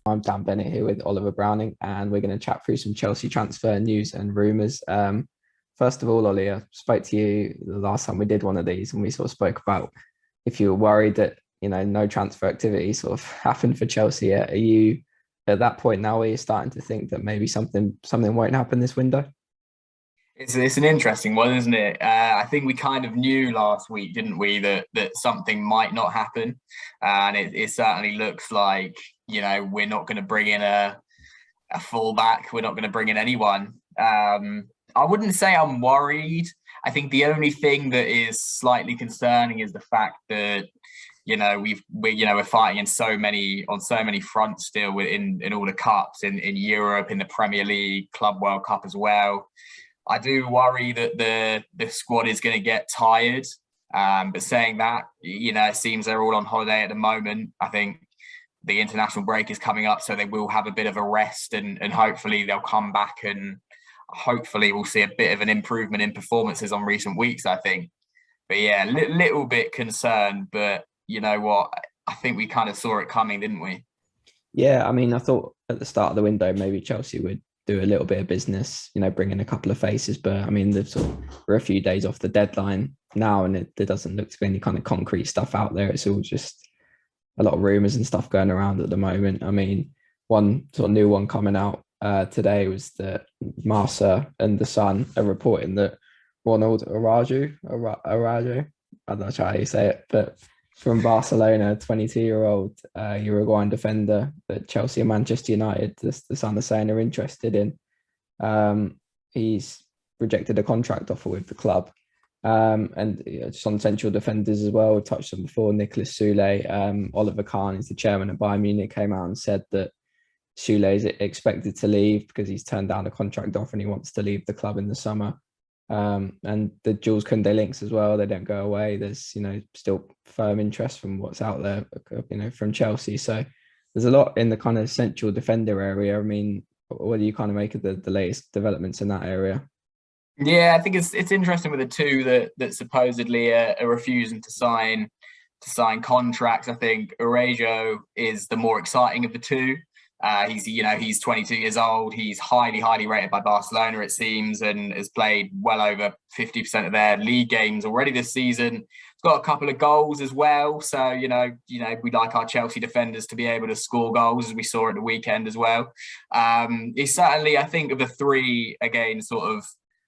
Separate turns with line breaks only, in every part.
I'm Dan Bennett here with Oliver Browning, and we're going to chat through some Chelsea transfer news and rumours. First of all, Ollie, I spoke to you the last time we did one of these, and we sort of spoke about if you were worried that no transfer activity sort of happened for Chelsea. Are you at that point now where you're starting to think that maybe something won't happen this window?
It's an interesting one, isn't it? I think we kind of knew last week, didn't we, that something might not happen, and it certainly looks like we're not going to bring in a fullback. We're not going to bring in anyone. I wouldn't say I'm worried. I think the only thing that is slightly concerning is the fact that we're fighting on so many fronts still in all the cups in Europe, in the Premier League, Club World Cup as well. I do worry that the squad is going to get tired. But saying that, it seems they're all on holiday at the moment. I think the international break is coming up, so they will have a bit of a rest, and hopefully they'll come back, and hopefully we'll see a bit of an improvement in performances on recent weeks, I think. But yeah, little bit concerned, but you know what? I think we kind of saw it coming, didn't we?
Yeah, I mean, I thought at the start of the window maybe Chelsea would do a little bit of business, bring in a couple of faces. But I mean, we're a few days off the deadline now, and there doesn't look to be any kind of concrete stuff out there. It's all just a lot of rumours and stuff going around at the moment. I mean, one sort of new one coming out today was that Marca and the Sun are reporting that Ronald Araujo, I'm not sure how you say it, but from Barcelona, 22-year-old Uruguayan defender that Chelsea and Manchester United, the Sun are saying, are interested in. He's rejected a contract offer with the club. And just on central defenders as well, we touched on before, Niklas Sule. Oliver Kahn is the chairman of Bayern Munich, came out and said that Sule is expected to leave because he's turned down a contract offer and he wants to leave the club in the summer. And the Jules Koundé links as well, they don't go away. There's still firm interest from what's out there, from Chelsea. So there's a lot in the kind of central defender area. I mean, what do you kind of make of the latest developments in that area?
Yeah, I think it's interesting with the two that supposedly are refusing to sign contracts. I think Araujo is the more exciting of the two. He's 22 years old. He's highly rated by Barcelona, it seems, and has played well over 50% of their league games already this season. He's got a couple of goals as well. So, we like our Chelsea defenders to be able to score goals, as we saw at the weekend as well. He's certainly, I think, of the three, again, sort of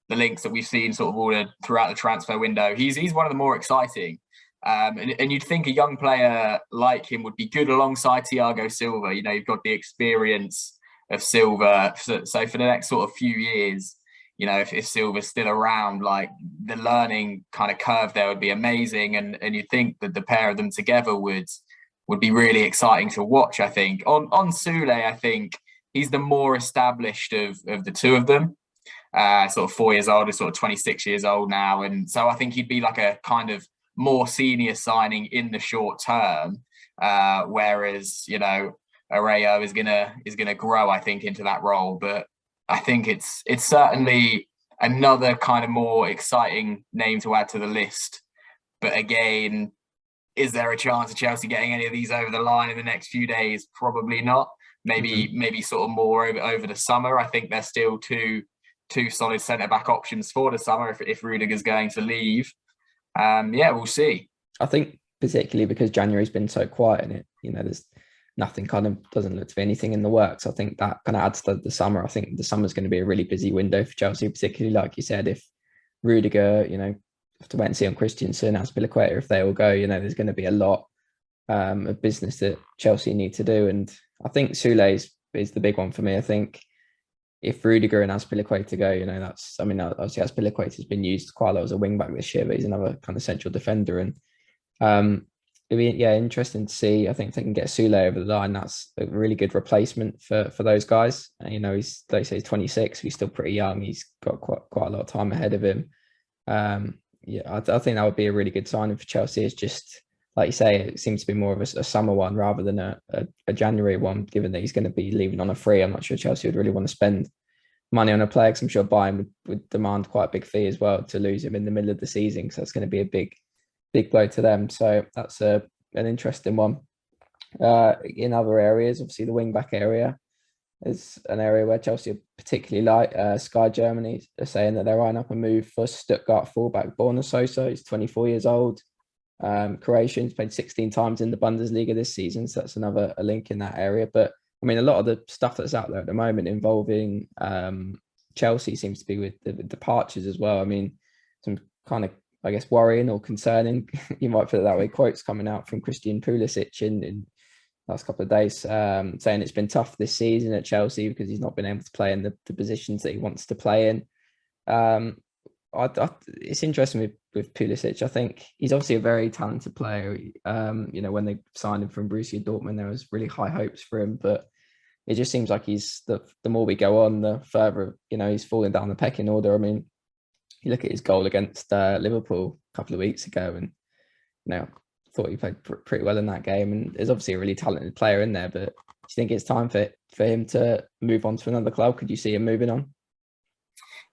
the links that we've seen sort of all throughout the transfer window, he's one of the more exciting. And you'd think a young player like him would be good alongside Thiago Silva. You've got the experience of Silva. So for the next sort of few years, if Silva's still around, like the learning kind of curve there would be amazing. And you'd think that the pair of them together would be really exciting to watch, I think. On Sule, I think he's the more established of the two of them. Sort of 4 years old, is sort of 26 years old now. And so I think he'd be like a kind of more senior signing in the short term, whereas Araujo is gonna grow, I think, into that role. But I think it's certainly another kind of more exciting name to add to the list. But again, is there a chance of Chelsea getting any of these over the line in the next few days? Probably not. Maybe sort of more over the summer. I think there's still two solid centre back options for the summer if Rudiger's going to leave. We'll see.
I think particularly because January's been so quiet and there's nothing, kind of doesn't look to be anything in the works. I think that kind of adds to the summer. I think the summer's going to be a really busy window for Chelsea, particularly like you said, if Rudiger, have to wait and see on Christensen, Azpilicueta, if they all go, there's going to be a lot of business that Chelsea need to do. And I think Sule is the big one for me. I think if Rudiger and Azpilicueta go, obviously Azpilicueta has been used quite a lot as a wing back this year, but he's another kind of central defender. And it'd be interesting to see. I think if they can get Sule over the line, that's a really good replacement for those guys. He's 26, he's still pretty young. He's got quite a lot of time ahead of him. I think that would be a really good signing for Chelsea. It's just, like you say, it seems to be more of a summer one rather than a January one, given that he's going to be leaving on a free. I'm not sure Chelsea would really want to spend money on a player, because I'm sure Bayern would demand quite a big fee as well to lose him in the middle of the season. So it's going to be a big blow to them. So that's an interesting one. In other areas, obviously the wing back area is an area where Chelsea particularly like. Sky Germany are saying that they're eyeing up a move for Stuttgart fullback Borna Sosa. He's 24 years old. Croatian. He's played 16 times in the Bundesliga this season, so that's another a link in that area. But I mean, a lot of the stuff that's out there at the moment involving Chelsea seems to be with the departures as well. I mean, some kind of, I guess, worrying or concerning, you might put it that way, quotes coming out from Christian Pulisic in last couple of days, saying it's been tough this season at Chelsea because he's not been able to play in the positions that he wants to play in. It's interesting with Pulisic. I think he's obviously a very talented player. When they signed him from Borussia Dortmund, there was really high hopes for him, but it just seems like he's the more we go on, the further he's falling down the pecking order. I mean, you look at his goal against Liverpool a couple of weeks ago, and thought he played pretty well in that game. And there's obviously a really talented player in there, but do you think it's time for him to move on to another club? Could you see him moving on?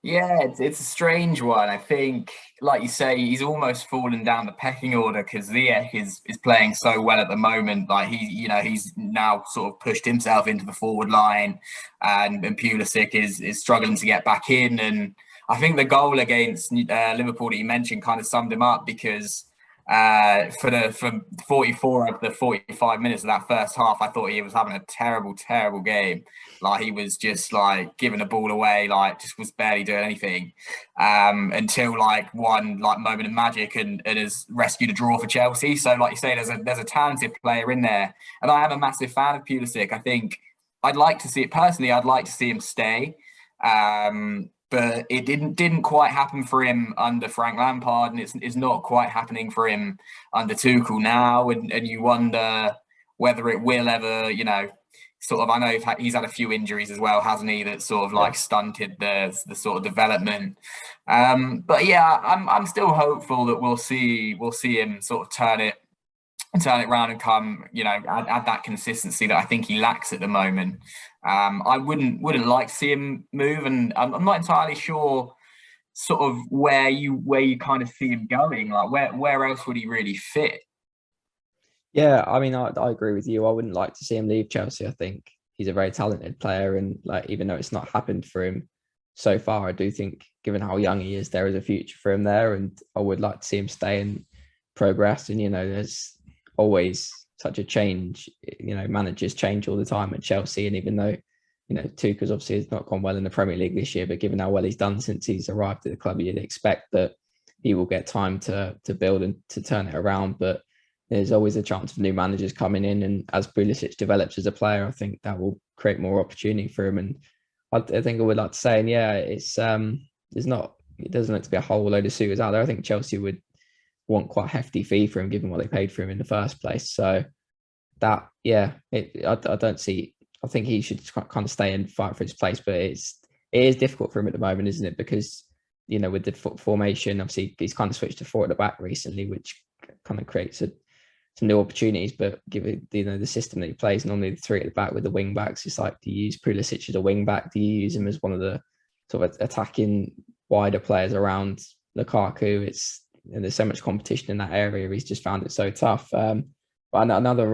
Yeah, it's a strange one. I think, like you say, he's almost fallen down the pecking order because Ziyech is playing so well at the moment. Like he's now sort of pushed himself into the forward line, and Pulisic is struggling to get back in. And I think the goal against Liverpool that you mentioned kind of summed him up because for 44 of the 45 minutes of that first half, I thought he was having a terrible game. Like he was just like giving the ball away, like just was barely doing anything until like one like moment of magic and has rescued a draw for Chelsea. So like you say, there's a talented player in there, and I am a massive fan of Pulisic. I think I'd like to see it personally. I'd like to see him stay. But it didn't quite happen for him under Frank Lampard, and it's not quite happening for him under Tuchel now. And you wonder whether it will ever, sort of. I know he's had a few injuries as well, hasn't he? That sort of like stunted the sort of development. But yeah, I'm still hopeful that we'll see him sort of turn it around and come, add that consistency that I think he lacks at the moment. I wouldn't like to see him move, and I'm not entirely sure sort of where you kind of see him going. Like where else would he really fit?
Yeah, I mean, I agree with you. I wouldn't like to see him leave Chelsea. I think he's a very talented player, and like even though it's not happened for him so far, I do think, given how young he is, there is a future for him there, and I would like to see him stay and progress. And there's always such a change. Managers change all the time at Chelsea, and even though Tuchel's obviously has not gone well in the Premier League this year, but given how well he's done since he's arrived at the club, you'd expect that he will get time to build and to turn it around. But there's always a chance of new managers coming in, and as Pulisic develops as a player, I think that will create more opportunity for him. And I think I would like to say, and yeah, it doesn't look to be a whole load of suitors out there. I think Chelsea would want quite a hefty fee for him, given what they paid for him in the first place. So that, I don't see. I think he should kind of stay and fight for his place, but it is difficult for him at the moment, isn't it? Because with the formation, obviously he's kind of switched to four at the back recently, which kind of creates some new opportunities. But given the system that he plays, normally the three at the back with the wing backs, it's like, do you use Pulisic as a wing back? Do you use him as one of the sort of attacking wider players around Lukaku? And there's so much competition in that area. He's just found it so tough. But another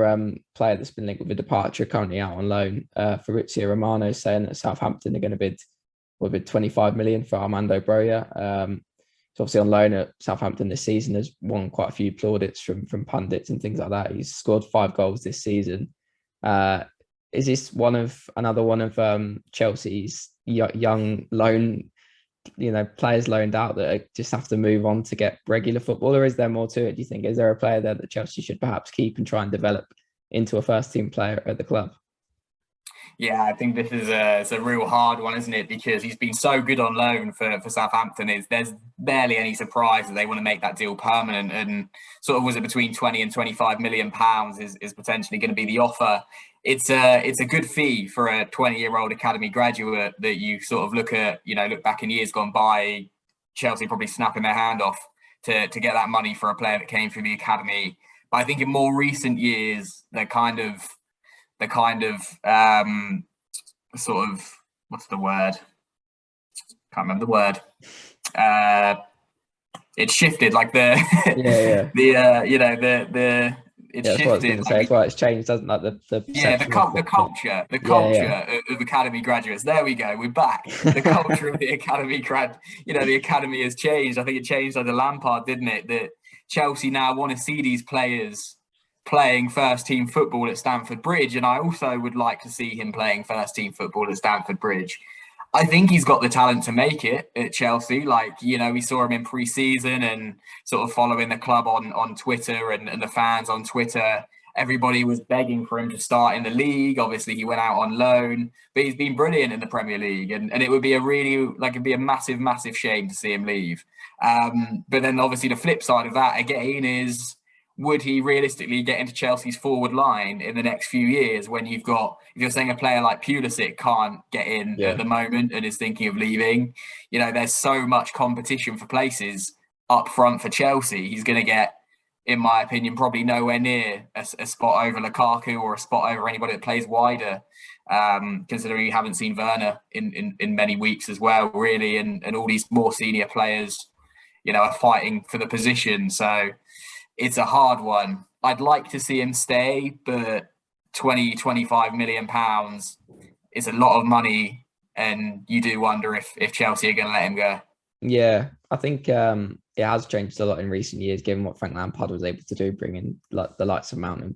player that's been linked with a departure, currently out on loan, Fabrizio Romano, saying that Southampton are going to bid 25 million for Armando Broja. He's obviously on loan at Southampton this season. Has won quite a few plaudits from pundits and things like that. He's scored 5 goals this season. Is this another one of Chelsea's young loan players loaned out that just have to move on to get regular football, or is there more to it? Do you think, is there a player there that Chelsea should perhaps keep and try and develop into a first team player at the club?
Yeah, I think this is it's a real hard one, isn't it? Because he's been so good on loan for Southampton. There's barely any surprise that they want to make that deal permanent, and sort of was it between 20 and 25 million pounds is potentially going to be the offer. It's a good fee for a 20-year-old academy graduate that you sort of look back in years gone by, Chelsea probably snapping their hand off to get that money for a player that came through the academy. But I think in more recent years, the kind of sort of, what's the word? Can't remember the word. It shifted, like the it's
Yeah, that's what I was
shifted.
going to say. That's why it's changed, doesn't it? Like the
Yeah,
perception of
the
football.
culture,
Yeah,
of academy graduates. There we go. We're back. The
yeah.
culture of the academy the academy has changed. I think it changed under Lampard, didn't it? That Chelsea now want to see these players playing first team football at Stamford Bridge, and I also would like to see him playing first team football at Stamford Bridge. I think he's got the talent to make it at Chelsea. Like, we saw him in pre-season and sort of following the club on Twitter and the fans on Twitter. Everybody was begging for him to start in the league. Obviously, he went out on loan, but he's been brilliant in the Premier League. And it would be it'd be a massive, massive shame to see him leave. But then obviously the flip side of that again is, would he realistically get into Chelsea's forward line in the next few years when if you're saying a player like Pulisic can't get in at
Yeah.
the moment and is thinking of leaving, there's so much competition for places up front for Chelsea. He's going to get, in my opinion, probably nowhere near a spot over Lukaku or a spot over anybody that plays wider, considering you haven't seen Werner in many weeks as well, really, and all these more senior players, are fighting for the position. So it's a hard one. I'd like to see him stay, but 25 million pounds is a lot of money, and you do wonder if Chelsea are going to let him go.
Yeah, I think it has changed a lot in recent years, given what Frank Lampard was able to do, bringing like the likes of Mount and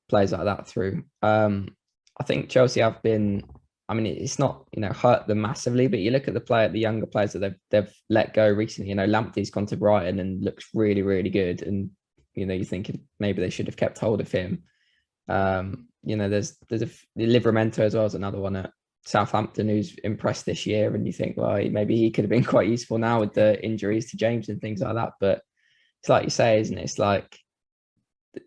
players like that through. I think Chelsea have been. I mean, it's not hurt them massively, but you look at the younger players that they've let go recently. Lamptey's gone to Brighton and looks really, really good, and you think maybe they should have kept hold of him. There's Livramento as well as another one at Southampton who's impressed this year, and you think, well, maybe he could have been quite useful now with the injuries to James and things like that. But it's like you say, isn't it? It's like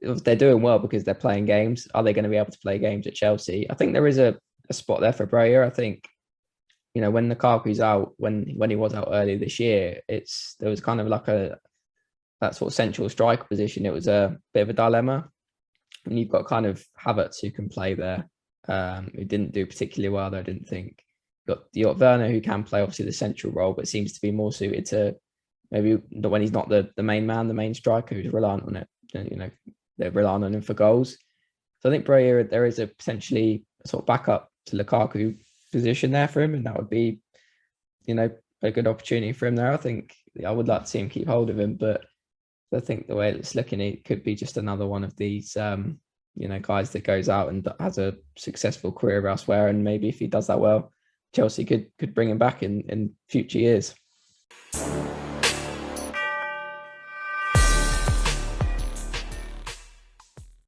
they're doing well because they're playing games. Are they going to be able to play games at Chelsea? I think there is a spot there for Breyer. I think when Lukaku's out, when he was out earlier this year, there was kind of like that sort of central striker position. It was a bit of a dilemma, and you've got kind of Havertz who can play there. Who didn't do particularly well, though, I didn't think. You got Werner, who can play obviously the central role, but seems to be more suited to maybe when he's not the main man, the main striker, who's reliant on it. They're relying on him for goals. So I think Breyer, there is a potentially sort of backup to Lukaku position there for him, and that would be, a good opportunity for him there. I think I would like to see him keep hold of him, but I think the way it's looking, it could be just another one of these guys that goes out and has a successful career elsewhere, and maybe if he does that well, Chelsea could bring him back in future years.